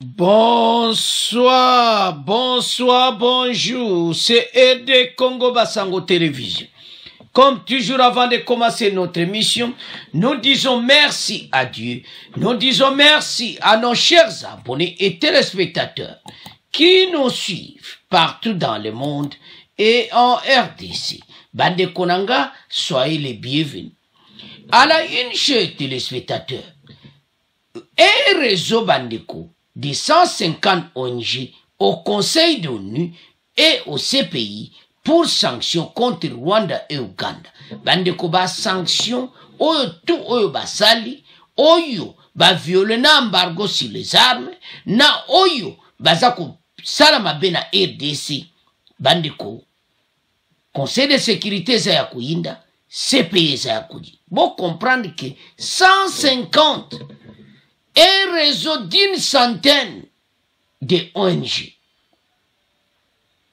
Bonsoir, bonsoir, bonjour, c'est RD Congo Basango Télévision. Comme toujours avant de commencer notre émission, nous disons merci à Dieu, nous disons merci à nos chers abonnés et téléspectateurs qui nous suivent partout dans le monde et en RDC. Bande Konanga, soyez les bienvenus. À la une, chers téléspectateurs, un réseau Bandeko de 150 ONG au Conseil de l'ONU et au CPI pour sanctions contre Rwanda et Uganda. Bandeko ba sanctions, oyo tout oyo basali, oyo ba violer na embargo sur les armes, na oyo bazako salama bena RDC. Bandeko, Conseil de sécurité za ya kuyinda, CPI za ya kuyi. Bon comprendre que 150 un réseau d'une centaine de ONG.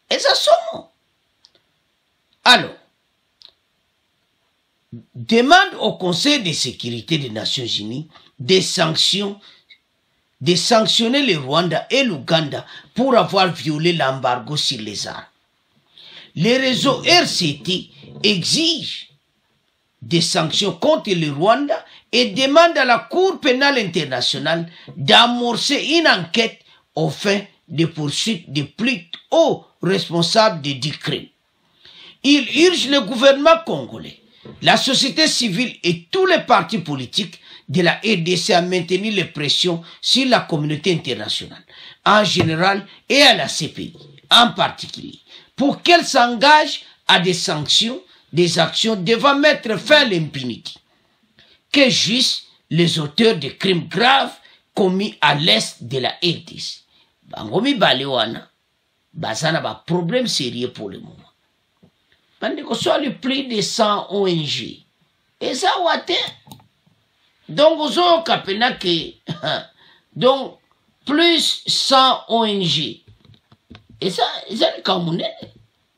Et ça somme. Alors, demande au Conseil de sécurité des Nations Unies de sanctionner le Rwanda et l'Ouganda pour avoir violé l'embargo sur les armes. Le réseau RCT exige des sanctions contre le Rwanda et demande à la Cour pénale internationale d'amorcer une enquête au fin de poursuite des plus hauts responsables de dix crimes. Il urge le gouvernement congolais, la société civile et tous les partis politiques de la RDC à maintenir les pressions sur la communauté internationale en général et à la CPI en particulier pour qu'elle s'engage à des sanctions, des actions devant mettre fin à l'impunité que juste les auteurs de crimes graves commis à l'est de la RDC. Bangomi Balewana, bazana ba problème sérieux pour le moment. Bandeko soit le plus de 100 ONG. Et ça wate. Donc ozo kapena que donc plus 100 ONG. Et ça le kamunene.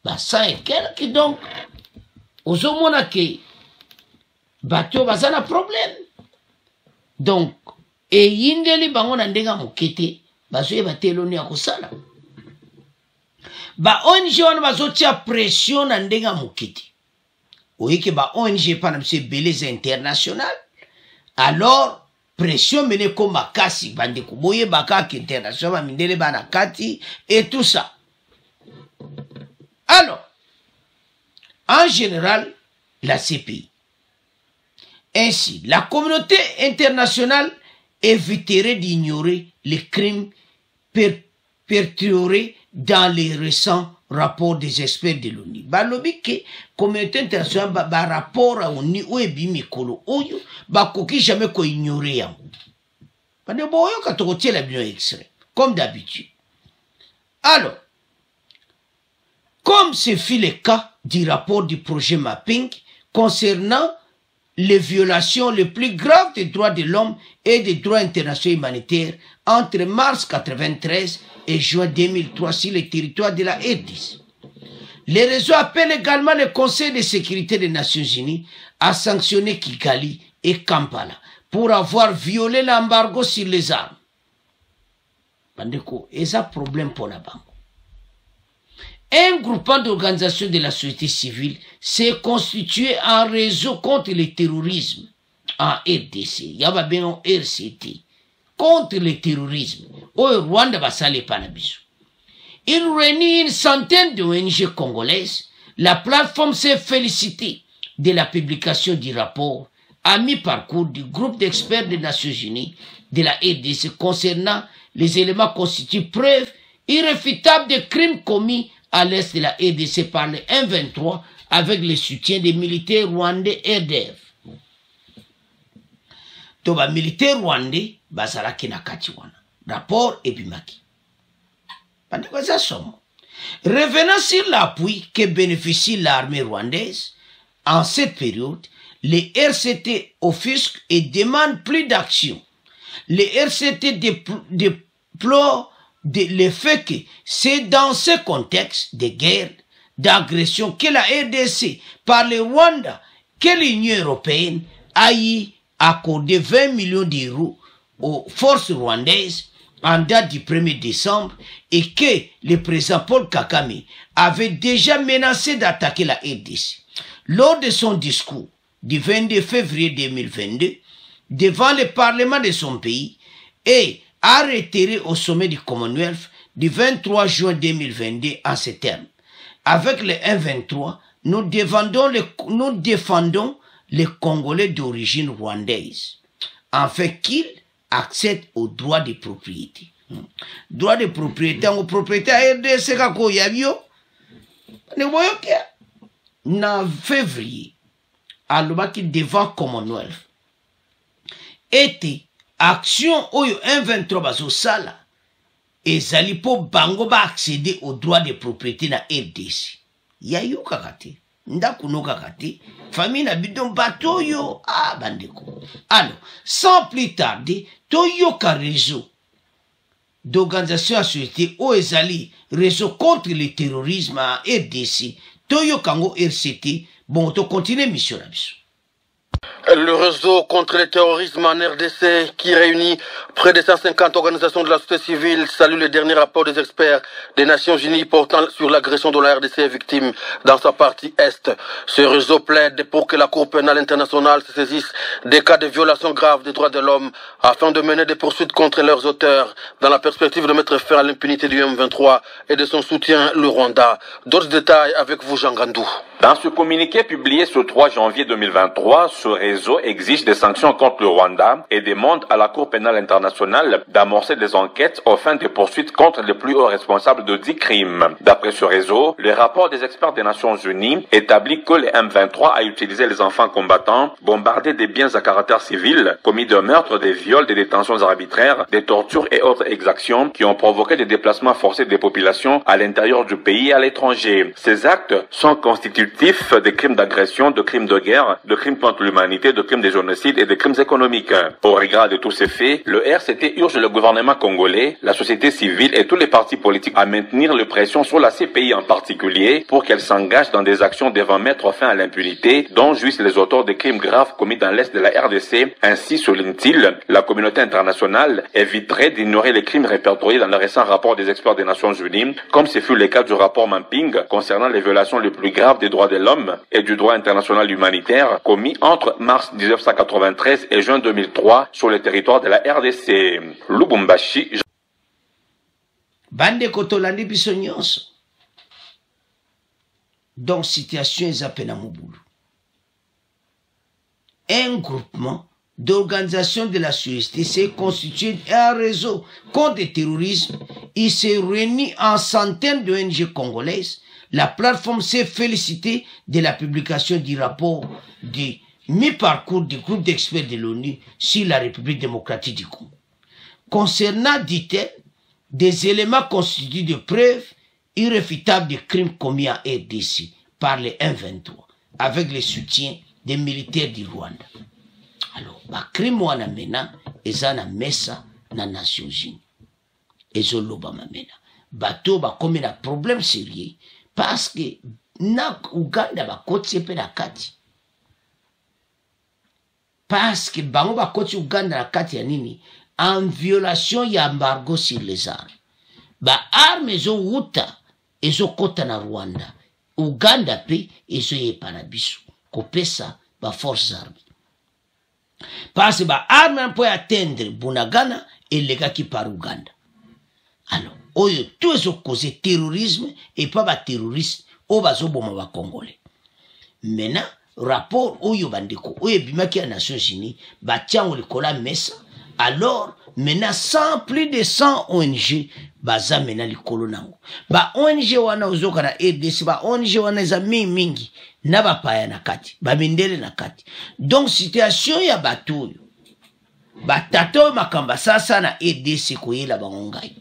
Ba 100 et quelques donc ozo mona que bato bazana problème. Donc et yindeli bango na ndenga mokete bazoye bateloni ya kosala. Ba ONG wana bazotia pression na ndenga mokete. Oyeke ba ONG pana mse Beleza International. Alors pression mene ko makasi bande ko boye bakaki international mindele bana kati et tout ça. Alors en général la CPI. Ainsi, la communauté internationale éviterait d'ignorer les crimes perpétrés dans les récents rapports des experts de l'ONU. Balobi que communauté internationale ba rapport à l'ONU ou ebi mikolo oyo ba koki jamais ko ignorer yango. Bande boyo katokotie la bien extrait comme d'habitude. Alors, comme ce fut le cas du rapport du projet Mapping concernant les violations les plus graves des droits de l'homme et des droits internationaux humanitaires entre mars 1993 et juin 2003 sur le territoire de la RDC. Le réseau appelle également le Conseil de sécurité des Nations Unies à sanctionner Kigali et Kampala pour avoir violé l'embargo sur les armes. Bandeko, et ça problème pour la banque. Un groupement d'organisations de la société civile s'est constitué en réseau contre le terrorisme en RDC. Yaba benon RCT. Contre le terrorisme. Au Rwanda basale panabiso. Il réunit une centaine d'ONG congolaises. La plateforme s'est félicitée de la publication du rapport à mi-parcours du groupe d'experts des Nations Unies de la RDC concernant les éléments constituent preuves irréfutables de crimes commis à l'est de la RDC par le M23 avec le soutien des militaires rwandais RDF. Toba militaire rwandais bazalaki na kati wana. Rapport ebimaki. Bandeko za somo. Revenant sur l'appui que bénéficie l'armée rwandaise, en cette période, les RCT offusquent et demandent plus d'action. Les RCT déplorent le fait que c'est dans ce contexte de guerre, d'agression que la RDC, par le Rwanda, que l'Union européenne a accordé 20 millions d'euros aux forces rwandaises en date du 1er décembre et que le président Paul Kagame avait déjà menacé d'attaquer la RDC. Lors de son discours du 22 février 2022, devant le Parlement de son pays et a réitéré au sommet du Commonwealth du 23 juin 2022 en ces termes. Avec le 1-23, nous défendons les Congolais d'origine rwandaise, afin qu'ils accèdent aux droits de propriété. Droits de propriété, en propriété à RDC, kako yabio, ne voyons que, en février, à l'obaki devant Commonwealth, était action oyo 1-23 bazo sala, et zali po bango ba accéder aux droits de propriété na RDC. Yayo kakate, ndakuno kakate, famille na bidon bato yo, ah bandeko. Alors, sans plus tarder, toyo ka réseau d'organisation à société o ezali réseau contre le terrorisme à RDC, toyo kango RCT, bon to continue mission na biso. Le réseau contre le terrorisme en RDC, qui réunit près de 150 organisations de la société civile, salue le dernier rapport des experts des Nations Unies portant sur l'agression de la RDC victime dans sa partie Est. Ce réseau plaide pour que la Cour pénale internationale se saisisse des cas de violations graves des droits de l'homme afin de mener des poursuites contre leurs auteurs dans la perspective de mettre fin à l'impunité du M23 et de son soutien, le Rwanda. D'autres détails avec vous, Jean Gandou. Dans ce communiqué publié ce 3 janvier 2023, ce réseau exige des sanctions contre le Rwanda et demande à la Cour pénale internationale d'amorcer des enquêtes aux fins de poursuites contre les plus hauts responsables de 10 crimes. D'après ce réseau, le rapport des experts des Nations Unies établit que le M23 a utilisé les enfants combattants, bombardé des biens à caractère civil, commis des meurtres, des viols, des détentions arbitraires, des tortures et autres exactions qui ont provoqué des déplacements forcés des populations à l'intérieur du pays et à l'étranger. Ces actes sont constitutifs des crimes d'agression, de crimes de guerre, de crimes contre l'humanité, de crimes de génocide et de crimes économiques. Au regard de tous ces faits, le RCT urge le gouvernement congolais, la société civile et tous les partis politiques à maintenir les pressions sur la CPI en particulier pour qu'elle s'engage dans des actions devant mettre fin à l'impunité dont jouissent les auteurs des crimes graves commis dans l'Est de la RDC. Ainsi, souligne-t-il, la communauté internationale éviterait d'ignorer les crimes répertoriés dans le récent rapport des experts des Nations Unies, comme ce fut le cas du rapport Mamping concernant les violations les plus graves des droits de l'homme et du droit international humanitaire commis entre mars 1993 et juin 2003 sur le territoire de la RDC. Lubumbashi. Bande kotolandi biso nyonso. Donc situation ezapena mobulu. Un groupement d'organisations de la société s'est constitué un réseau contre le terrorisme. Il s'est réuni en centaines d'ONG congolaises. La plateforme s'est félicitée de la publication du rapport du mi-parcours du groupe d'experts de l'ONU sur la République démocratique du Congo. Concernant, dit-elle, des éléments constitués de preuves irréfutables de crimes commis en RDC par les M23, avec le soutien des militaires du Rwanda. Alors, les crimes wana mena, ezana mesa na Nations Unies. Ezoloba mamena. Bato ba comme un problème sérieux. Parce que na Uganda bakoti pe na kati. Parce que bango bakoti Uganda na kati ya nini en violation ya embargo sur les armes. Ba armes ezo wuta ezo kota na Rwanda. Uganda pe ezo yepana biso kopesa ba forces armées. Parce que ba armes peut atteindre Bunagana et legaki par Uganda. Alors, oyo tout ezo cause terrorisme et pas ba terroriste o bazo boma ba Congolais. Maintenant, rapport oyo bandeko oyo bimaki ya Nations Unies ba tiango likola mesa. Alors, maintenant, plus de 100 ONG baza mena likolo nango. Ba ONG wana ozoka na RDC, ba ONG wana eza mingi na ba paya na kati, ba mindele na kati. Donc situation ya bato oyo batato makamba sasa na RDC koyela bangongai.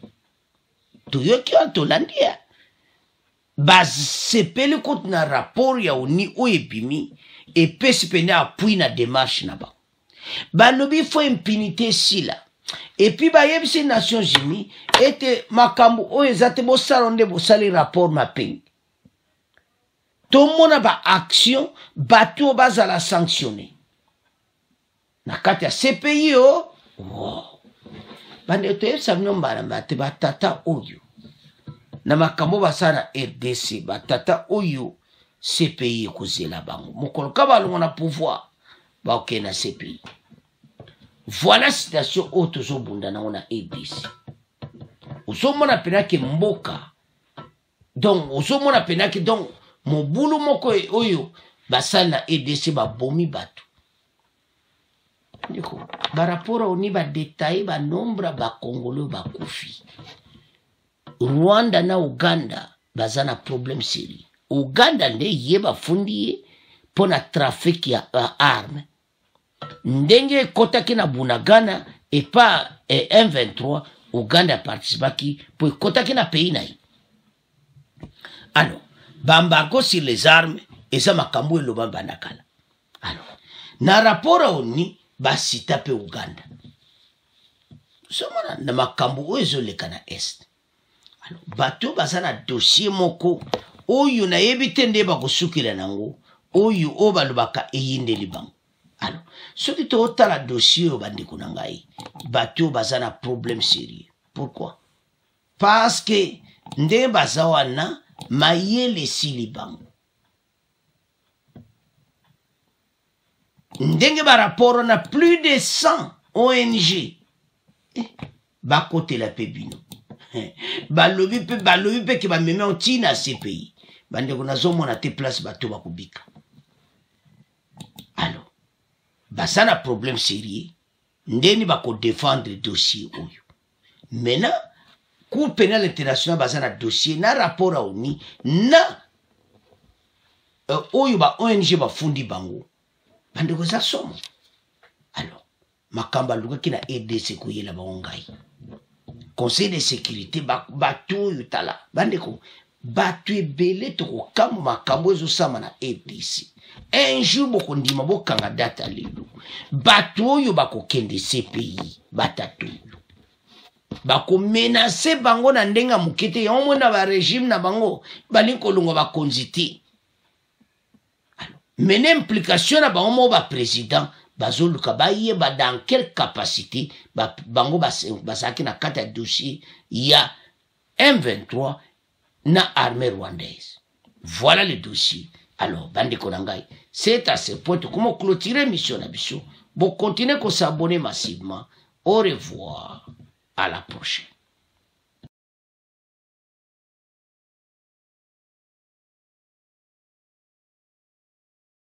Toyoki antolandia basepeli kote na rapport ya ONU oyebimi epesi pene appui na démarche na ba. Balobi faut impunité sila. Et puis ba yebisi Nations Unies ete makambo oyo ezate bo salonde bo sali rapport mapping. Tomona ba action bato bazala sanctionné. Na kati ya CPI o. Wow. bande toyebisa bino mbala te batata oyo na makambo basala na RDC batata oyo CPI ekozela bango mokolo ka balongo na pouvoir baokende na CPI. Voilà situation oyo tozobunda nango na RDC. Ozomona penaki mboka donc ozomona penaki donc mobulu moko oyo basala na RDC babomi bato ndiko barapora oni badetaye banombre bakongolo bakufi. Rwanda na Uganda baza na problème sérieux. Uganda nde ye bafundi ye pona trafic ya arme ndenge kotaki na Bunagana epa M23 Uganda participaki po kotaki na pays na ye. Alors bambargo sur les armes eza makambo eloba bandakala. Alors na rapora oni basita pe Uganda somona na makambo oyo ezoleka na est. Alors bato baza na dossier moko oyo na yebi te nde bakosukila nango oyo o balobaka eyindeli bango. Alors soki totala dossier oyo bandeko na ngai bato baza na problème sérieux. Pourquoi? Parce que nde baza wana mayele esili bango. Ndenge baraporo na plus de 100 ONG bakotela pe bino balobi pe ke bameme oti na CPI bandeko nazomona te place bato bakubika. Alors basa na problème sérieux ndeni bako défendre dossier oyo. Maintenant Cour pénale internationale basa na dossier na rapport a oni na oyo ba ONG bafundi bango bandeko za somo. Alors makamba lukaki na RDC koyela bango ngai Conseil de sécurité bato yutala bandeko bato ebele tokokambo makambo ezosama na RDC. Un jour bokondima bokanga data lelo bato oyo bakokende CPI batatu bako menace bango na ndenga mukete ya omwe na ba régime na bango balikolongo bakonziti. Mene implication na bango mo ba président bazoluka bayeba dans quelle capacité bango basaki na kata dossier ya M23 na armée rwandaise. Voilà le dossier. Alors bandeko na ngai c'est à ce point comment clôturer mission na biso. Bon continuez à s'abonner massivement. Au revoir, à la prochaine.